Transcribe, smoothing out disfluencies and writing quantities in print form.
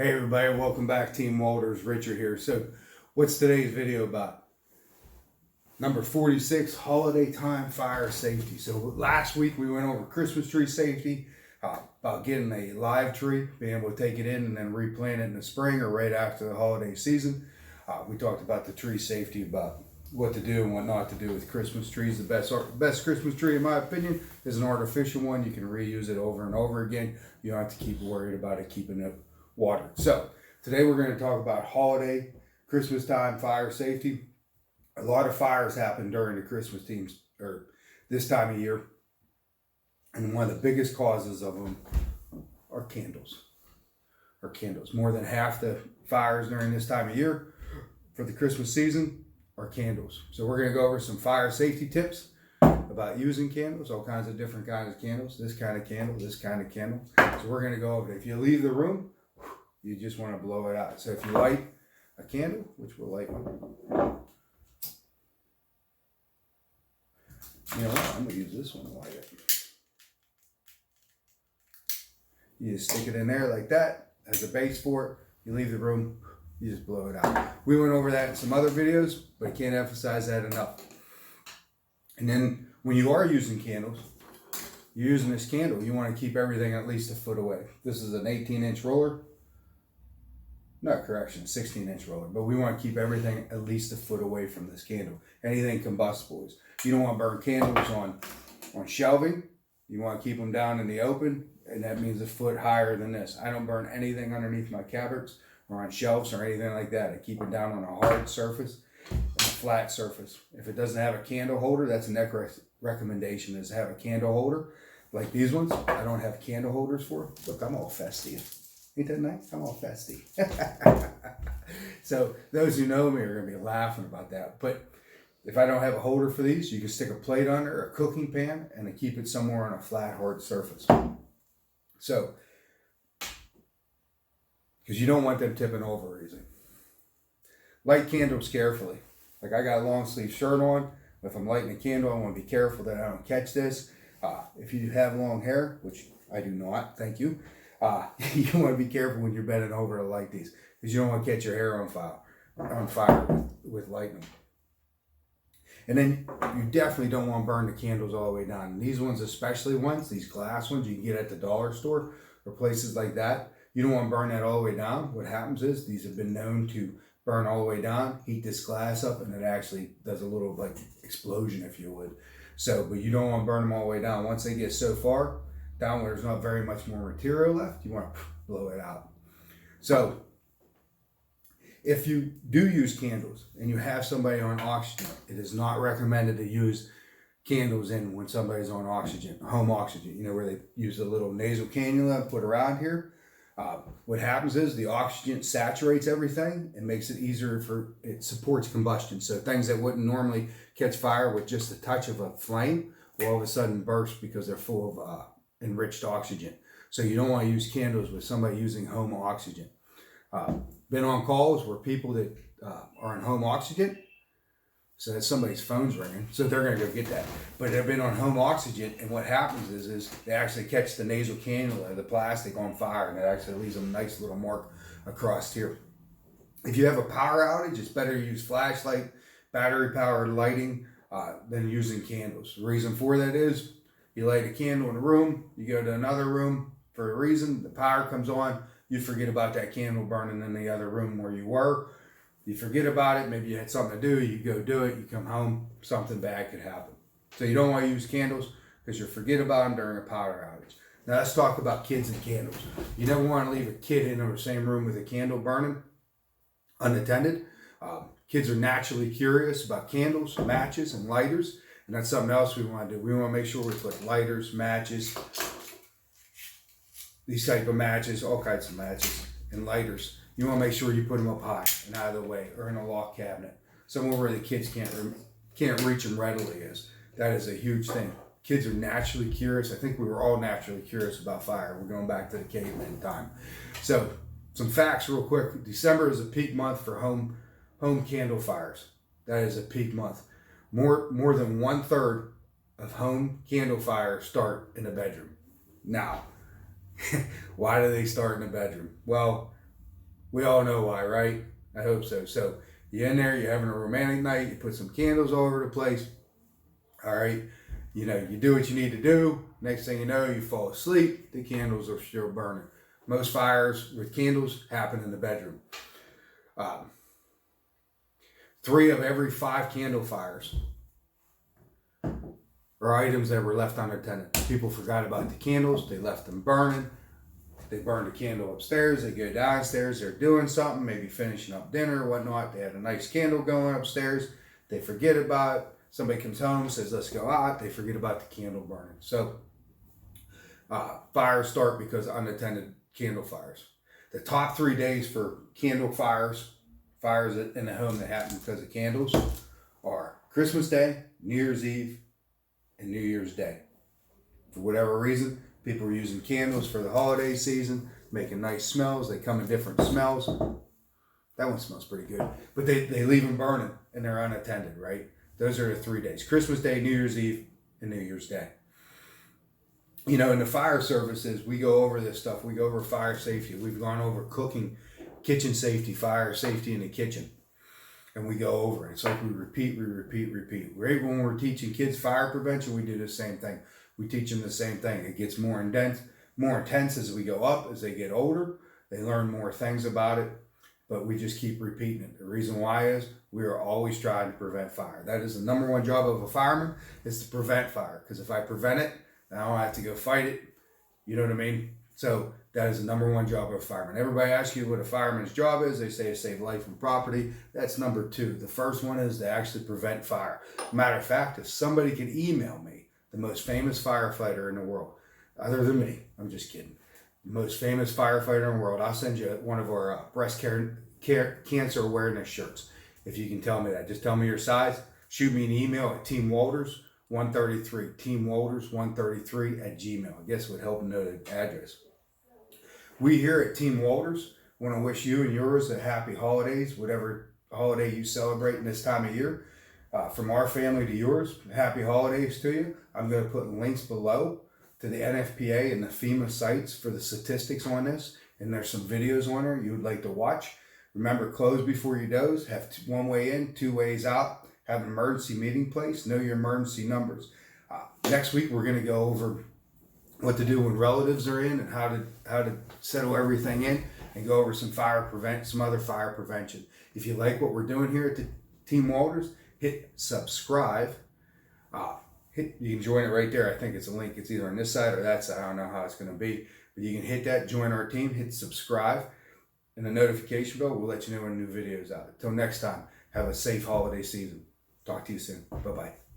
Hey everybody, welcome back. Team Walters, Richard here. So what's today's video about? Number 46, holiday time fire safety. So last week we went over Christmas tree safety, about getting a live tree, being able to take it in and then replant it in the spring or right after the holiday season. We talked about the tree safety, about what to do and what not to do with Christmas trees. The best Christmas tree, in my opinion, is an artificial one. You can reuse it over and over again. You don't have to keep worried about it keeping it water. So today we're going to talk about holiday Christmas time fire safety. A lot of fires happen during the Christmas teams or this time of year, and one of the biggest causes of them are candles. More than half the fires during this time of year for the Christmas season are candles. So we're going to go over some fire safety tips about using candles, all kinds of different kinds of candles, this kind of candle, this kind of candle. So we're going to go over it. If you leave the room, you just want to blow it out. So if you light a candle, which we'll light one. You know what? I'm going to use this one to light it. You just stick it in there like that as a base for it. You leave the room, you just blow it out. We went over that in some other videos, but I can't emphasize that enough. And then when you are using candles, you're using this candle, you want to keep everything at least a foot away. This is an 18-inch roller. No, correction, 16-inch roller. But we want to keep everything at least a foot away from this candle. Anything combustible is. You don't want to burn candles on shelving. You want to keep them down in the open, and that means a foot higher than this. I don't burn anything underneath my cupboards or on shelves or anything like that. I keep it down on a hard surface and a flat surface. If it doesn't have a candle holder, that's a next recommendation, is to have a candle holder like these ones. I don't have candle holders for. Look, I'm all festive. Ain't that nice? I'm all festy. So those who know me are going to be laughing about that. But if I don't have a holder for these, you can stick a plate under a cooking pan and keep it somewhere on a flat, hard surface. So, because you don't want them tipping over easy. Light candles carefully. Like I got a long sleeve shirt on. If I'm lighting a candle, I want to be careful that I don't catch this. If you have long hair, which I do not, thank you. You want to be careful when you're bending over to light these, because you don't want to catch your hair on fire with lightning. And then you definitely don't want to burn the candles all the way down. And these ones, especially these glass ones you can get at the dollar store or places like that, you don't want to burn that all the way down. What happens is these have been known to burn all the way down, heat this glass up, and it actually does a little like explosion, if you would. So, but you don't want to burn them all the way down. Once they get so far down where there's not very much more material left, you want to blow it out. So if you do use candles and you have somebody on oxygen, it is not recommended to use candles in when somebody's on oxygen, home oxygen, you know, where they use a little nasal cannula and put around here. What happens is the oxygen saturates everything and makes it easier it supports combustion. So things that wouldn't normally catch fire with just a touch of a flame will all of a sudden burst because they're full of enriched oxygen. So you don't want to use candles with somebody using home oxygen. Been on calls where people that are on home oxygen, so that somebody's phone's ringing, so they're going to go get that. But they've been on home oxygen, and what happens is they actually catch the nasal cannula, the plastic, on fire, and it actually leaves a nice little mark across here. If you have a power outage, it's better to use flashlight, battery-powered lighting than using candles. The reason for that is you light a candle in a room, you go to another room for a reason, the power comes on, you forget about that candle burning in the other room where you were. You forget about it, maybe you had something to do, you go do it, you come home, something bad could happen. So you don't want to use candles because you forget about them during a power outage. Now let's talk about kids and candles. You never want to leave a kid in the same room with a candle burning unattended. Kids are naturally curious about candles, matches, and lighters. And that's something else we want to do. We want to make sure we put lighters, matches, these type of matches, all kinds of matches, and lighters. You want to make sure you put them up high and out of the way, or in a lock cabinet, somewhere where the kids can't reach them readily. That is a huge thing. Kids are naturally curious. I think we were all naturally curious about fire. We're going back to the caveman time. So some facts real quick. December is a peak month for home candle fires. That is a peak month. More than 1/3 of home candle fires start in the bedroom. Now, why do they start in the bedroom? Well, We all know why, right? I hope so. So you're in there, you're having a romantic night, you put some candles all over the place. All right. You know, you do what you need to do. Next thing you know, you fall asleep. The candles are still burning. Most fires with candles happen in the bedroom. 3 of every 5 candle fires are items that were left unattended. People forgot about the candles. They left them burning. They burned a candle upstairs. They go downstairs. They're doing something, maybe finishing up dinner or whatnot. They had a nice candle going upstairs. They forget about it. Somebody comes home, says, let's go out. They forget about the candle burning. So fires start because of unattended candle fires. The top 3 days for candle fires in the home that happen because of candles, are Christmas Day, New Year's Eve, and New Year's Day. For whatever reason, people are using candles for the holiday season, making nice smells. They come in different smells. That one smells pretty good. But they leave them burning and they're unattended, right? Those are the 3 days: Christmas Day, New Year's Eve, and New Year's Day. You know, in the fire services, we go over this stuff. We go over fire safety. We've gone over cooking, kitchen safety, fire safety in the kitchen. And we go over it. It's like we repeat. Right when we're teaching kids fire prevention, we do the same thing. We teach them the same thing. It gets more intense as we go up. As they get older, they learn more things about it. But we just keep repeating it. The reason why is we are always trying to prevent fire. That is the number one job of a fireman, is to prevent fire. Because if I prevent it, then I don't have to go fight it. You know what I mean? So that is the number one job of a fireman. Everybody asks you what a fireman's job is. They say to save life and property. That's number 2. The first one is to actually prevent fire. Matter of fact, if somebody can email me, the most famous firefighter in the world, other than me, I'm just kidding, the most famous firefighter in the world, I'll send you one of our breast cancer awareness shirts. If you can tell me that, just tell me your size. Shoot me an email at teamwalters133, teamwalters133 @gmail. I guess it would help know the address. We here at Team Walters want to wish you and yours a happy holidays, whatever holiday you celebrate in this time of year. From our family to yours, happy holidays to you. I'm going to put links below to the NFPA and the FEMA sites for the statistics on this. And there's some videos on there you would like to watch. Remember, close before you doze. Have 1 way in, 2 ways out. Have an emergency meeting place. Know your emergency numbers. Next week, we're going to go over what to do when relatives are in and how to settle everything in, and go over some other fire prevention. If you like what we're doing here at the Team Walters, hit subscribe. You can join it right there. I think it's a link. It's either on this side or that side. I don't know how it's going to be, but you can hit that, join our team, hit subscribe, and the notification bell will let you know when a new video is out. Until next time, have a safe holiday season. Talk to you soon. Bye-bye.